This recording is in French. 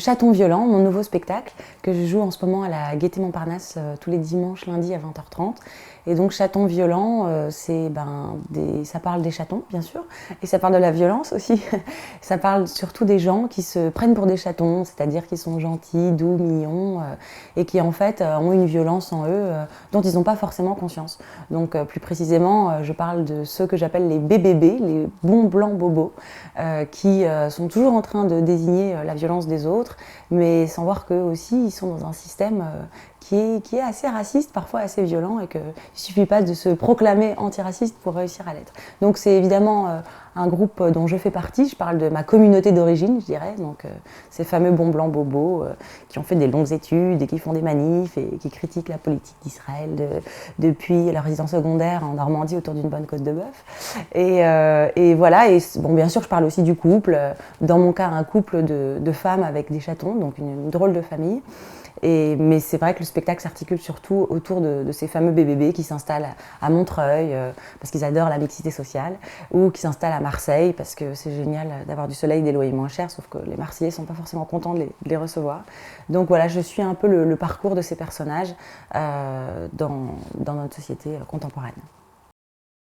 Chaton violent, mon nouveau spectacle que je joue en ce moment à la Gaîté Montparnasse tous les dimanches lundi à 20h30. Et donc Chaton violent, ça parle des chatons bien sûr, et ça parle de la violence aussi. Ça parle surtout des gens qui se prennent pour des chatons, c'est-à-dire qui sont gentils, doux, mignons, et qui en fait ont une violence en eux dont ils n'ont pas forcément conscience. Donc plus précisément, je parle de ceux que j'appelle les BBB, les bons blancs bobos, qui sont toujours en train de désigner la violence des autres, mais sans voir qu'eux aussi, ils sont dans un système qui est assez raciste, parfois assez violent, et qu'il ne suffit pas de se proclamer antiraciste pour réussir à l'être. Donc c'est évidemment un groupe dont je fais partie, je parle de ma communauté d'origine, je dirais, donc ces fameux bons blancs bobos qui ont fait des longues études et qui font des manifs et qui critiquent la politique d'Israël depuis leur résidence secondaire en Normandie autour d'une bonne côte de bœuf. Et voilà, et bon, bien sûr je parle aussi du couple, dans mon cas un couple de femmes avec des chatons, donc une drôle de famille. Mais c'est vrai que le spectacle s'articule surtout autour de ces fameux BBB qui s'installent à Montreuil parce qu'ils adorent la mixité sociale, ou qui s'installent à Marseille parce que c'est génial d'avoir du soleil, des loyers moins chers, sauf que les Marseillais ne sont pas forcément contents de les recevoir. Donc voilà, je suis un peu le parcours de ces personnages dans notre société contemporaine.